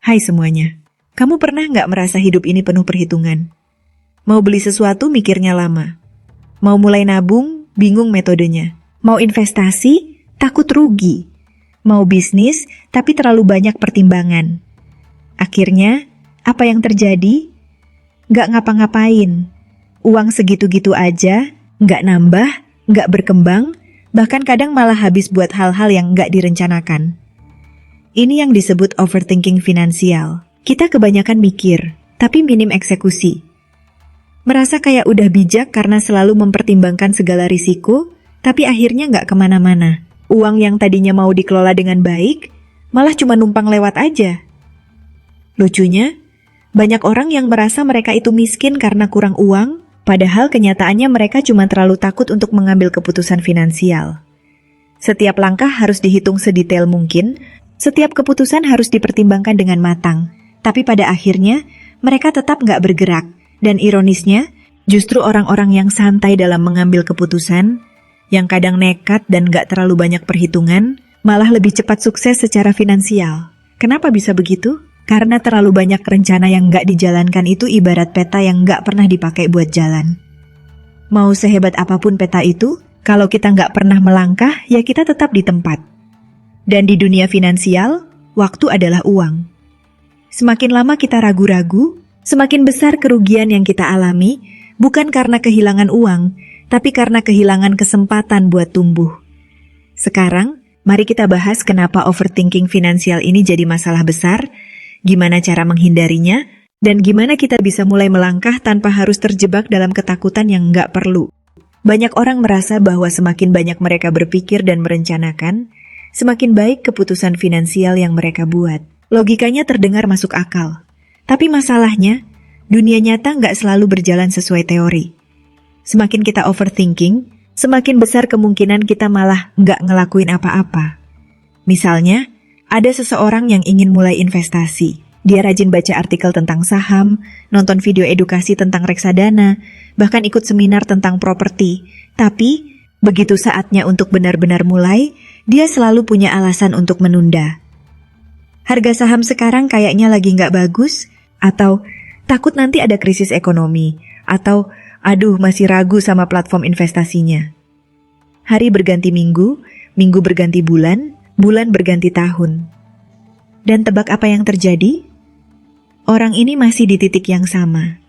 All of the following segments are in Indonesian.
Hai semuanya, kamu pernah nggak merasa hidup ini penuh perhitungan? Mau beli sesuatu mikirnya lama. Mau mulai nabung, bingung metodenya. Mau investasi, takut rugi. Mau bisnis, tapi terlalu banyak pertimbangan. Akhirnya, apa yang terjadi? Nggak ngapa-ngapain. Uang segitu-gitu aja, nggak nambah, nggak berkembang, bahkan kadang malah habis buat hal-hal yang nggak direncanakan. Ini yang disebut overthinking finansial. Kita kebanyakan mikir, tapi minim eksekusi. Merasa kayak udah bijak karena selalu mempertimbangkan segala risiko, tapi akhirnya nggak kemana-mana. Uang yang tadinya mau dikelola dengan baik, malah cuma numpang lewat aja. Lucunya, banyak orang yang merasa mereka itu miskin karena kurang uang, padahal kenyataannya mereka cuma terlalu takut untuk mengambil keputusan finansial. Setiap langkah harus dihitung sedetail mungkin, setiap keputusan harus dipertimbangkan dengan matang, tapi pada akhirnya mereka tetap nggak bergerak. Dan ironisnya, justru orang-orang yang santai dalam mengambil keputusan, yang kadang nekat dan nggak terlalu banyak perhitungan, malah lebih cepat sukses secara finansial. Kenapa bisa begitu? Karena terlalu banyak rencana yang nggak dijalankan itu ibarat peta yang nggak pernah dipakai buat jalan. Mau sehebat apapun peta itu, kalau kita nggak pernah melangkah, ya kita tetap di tempat. Dan di dunia finansial, waktu adalah uang. Semakin lama kita ragu-ragu, semakin besar kerugian yang kita alami, bukan karena kehilangan uang, tapi karena kehilangan kesempatan buat tumbuh. Sekarang, mari kita bahas kenapa overthinking finansial ini jadi masalah besar, gimana cara menghindarinya, dan gimana kita bisa mulai melangkah tanpa harus terjebak dalam ketakutan yang nggak perlu. Banyak orang merasa bahwa semakin banyak mereka berpikir dan merencanakan, semakin baik keputusan finansial yang mereka buat. Logikanya terdengar masuk akal. Tapi masalahnya, dunia nyata nggak selalu berjalan sesuai teori. Semakin kita overthinking, semakin besar kemungkinan kita malah nggak ngelakuin apa-apa. Misalnya, ada seseorang yang ingin mulai investasi. Dia rajin baca artikel tentang saham, nonton video edukasi tentang reksadana, bahkan ikut seminar tentang properti. Tapi, begitu saatnya untuk benar-benar mulai, dia selalu punya alasan untuk menunda. Harga saham sekarang kayaknya lagi nggak bagus, atau takut nanti ada krisis ekonomi, atau aduh masih ragu sama platform investasinya. Hari berganti minggu, minggu berganti bulan, bulan berganti tahun. Dan tebak apa yang terjadi? Orang ini masih di titik yang sama.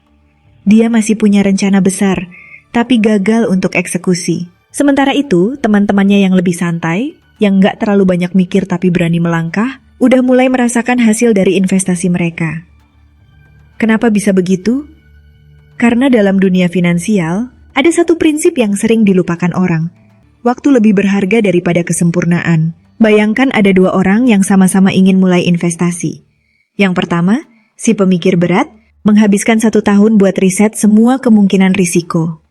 Dia masih punya rencana besar, tapi gagal untuk eksekusi. Sementara itu, teman-temannya yang lebih santai, yang nggak terlalu banyak mikir tapi berani melangkah, udah mulai merasakan hasil dari investasi mereka. Kenapa bisa begitu? Karena dalam dunia finansial, ada satu prinsip yang sering dilupakan orang. Waktu lebih berharga daripada kesempurnaan. Bayangkan ada dua orang yang sama-sama ingin mulai investasi. Yang pertama, si pemikir berat, menghabiskan 1 tahun buat riset semua kemungkinan risiko.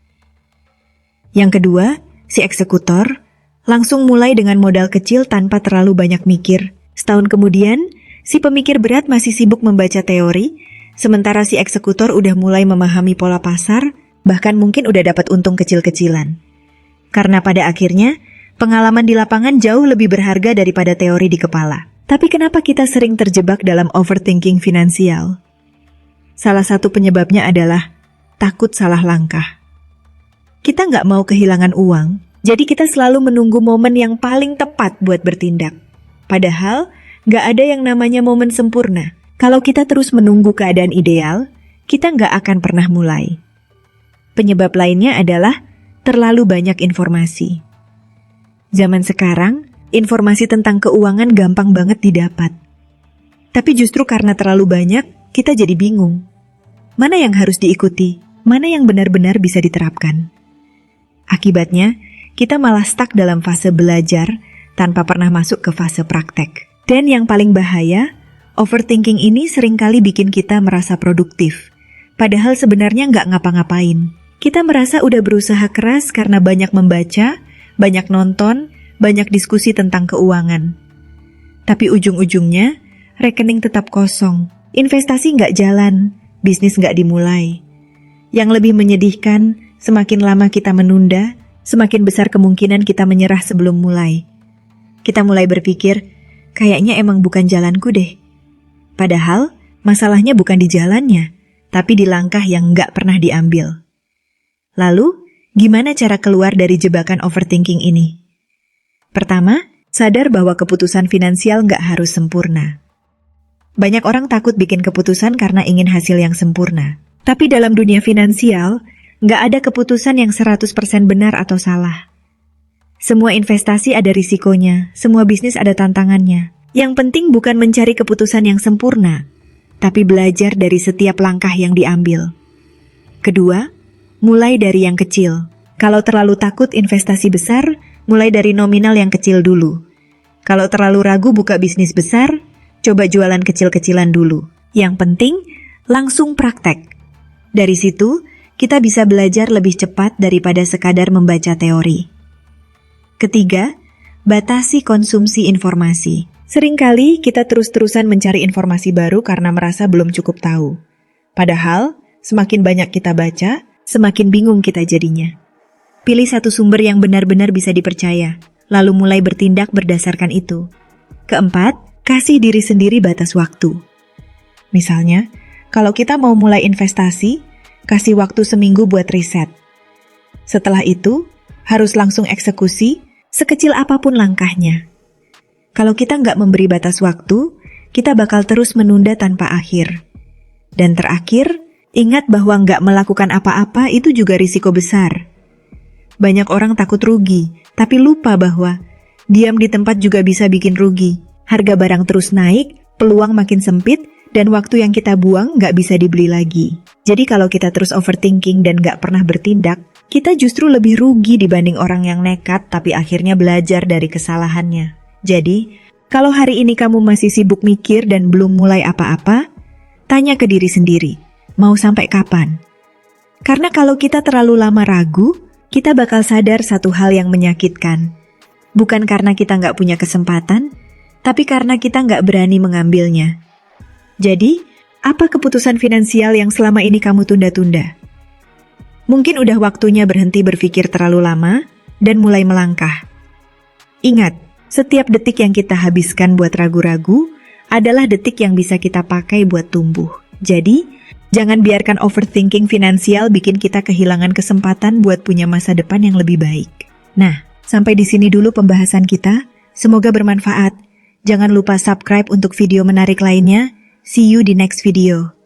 Yang kedua, si eksekutor, langsung mulai dengan modal kecil tanpa terlalu banyak mikir. Setahun kemudian, si pemikir berat masih sibuk membaca teori, sementara si eksekutor udah mulai memahami pola pasar, bahkan mungkin udah dapat untung kecil-kecilan. Karena pada akhirnya, pengalaman di lapangan jauh lebih berharga daripada teori di kepala. Tapi kenapa kita sering terjebak dalam overthinking finansial? Salah satu penyebabnya adalah takut salah langkah. Kita nggak mau kehilangan uang, jadi kita selalu menunggu momen yang paling tepat buat bertindak. Padahal, nggak ada yang namanya momen sempurna. Kalau kita terus menunggu keadaan ideal, kita nggak akan pernah mulai. Penyebab lainnya adalah terlalu banyak informasi. Zaman sekarang, informasi tentang keuangan gampang banget didapat. Tapi justru karena terlalu banyak, kita jadi bingung. Mana yang harus diikuti? Mana yang benar-benar bisa diterapkan? Akibatnya, kita malah stuck dalam fase belajar tanpa pernah masuk ke fase praktek. Dan yang paling bahaya, overthinking ini seringkali bikin kita merasa produktif. Padahal sebenarnya nggak ngapa-ngapain. Kita merasa udah berusaha keras karena banyak membaca, banyak nonton, banyak diskusi tentang keuangan. Tapi ujung-ujungnya, rekening tetap kosong, investasi nggak jalan, bisnis nggak dimulai. Yang lebih menyedihkan, semakin lama kita menunda, semakin besar kemungkinan kita menyerah sebelum mulai. Kita mulai berpikir, kayaknya emang bukan jalanku deh. Padahal, masalahnya bukan di jalannya, tapi di langkah yang nggak pernah diambil. Lalu, gimana cara keluar dari jebakan overthinking ini? Pertama, sadar bahwa keputusan finansial nggak harus sempurna. Banyak orang takut bikin keputusan karena ingin hasil yang sempurna. Tapi dalam dunia finansial, nggak ada keputusan yang 100% benar atau salah. Semua investasi ada risikonya, semua bisnis ada tantangannya. Yang penting bukan mencari keputusan yang sempurna, tapi belajar dari setiap langkah yang diambil. Kedua, mulai dari yang kecil. Kalau terlalu takut investasi besar, mulai dari nominal yang kecil dulu. Kalau terlalu ragu buka bisnis besar, coba jualan kecil-kecilan dulu. Yang penting, langsung praktek. Dari situ, kita bisa belajar lebih cepat daripada sekadar membaca teori. Ketiga, batasi konsumsi informasi. Seringkali kita terus-terusan mencari informasi baru karena merasa belum cukup tahu. Padahal, semakin banyak kita baca, semakin bingung kita jadinya. Pilih satu sumber yang benar-benar bisa dipercaya, lalu mulai bertindak berdasarkan itu. Keempat, kasih diri sendiri batas waktu. Misalnya, kalau kita mau mulai investasi, kasih waktu seminggu buat riset. Setelah itu, harus langsung eksekusi, sekecil apapun langkahnya. Kalau kita nggak memberi batas waktu, kita bakal terus menunda tanpa akhir. Dan terakhir, ingat bahwa nggak melakukan apa-apa itu juga risiko besar. Banyak orang takut rugi, tapi lupa bahwa diam di tempat juga bisa bikin rugi. Harga barang terus naik, peluang makin sempit, dan waktu yang kita buang nggak bisa dibeli lagi. Jadi kalau kita terus overthinking dan nggak pernah bertindak, kita justru lebih rugi dibanding orang yang nekat tapi akhirnya belajar dari kesalahannya. Jadi, kalau hari ini kamu masih sibuk mikir dan belum mulai apa-apa, tanya ke diri sendiri, mau sampai kapan? Karena kalau kita terlalu lama ragu, kita bakal sadar satu hal yang menyakitkan. Bukan karena kita nggak punya kesempatan, tapi karena kita nggak berani mengambilnya. Jadi, apa keputusan finansial yang selama ini kamu tunda-tunda? Mungkin udah waktunya berhenti berpikir terlalu lama dan mulai melangkah. Ingat, setiap detik yang kita habiskan buat ragu-ragu adalah detik yang bisa kita pakai buat tumbuh. Jadi, jangan biarkan overthinking finansial bikin kita kehilangan kesempatan buat punya masa depan yang lebih baik. Nah, sampai di sini dulu pembahasan kita. Semoga bermanfaat. Jangan lupa subscribe untuk video menarik lainnya. See you di next video.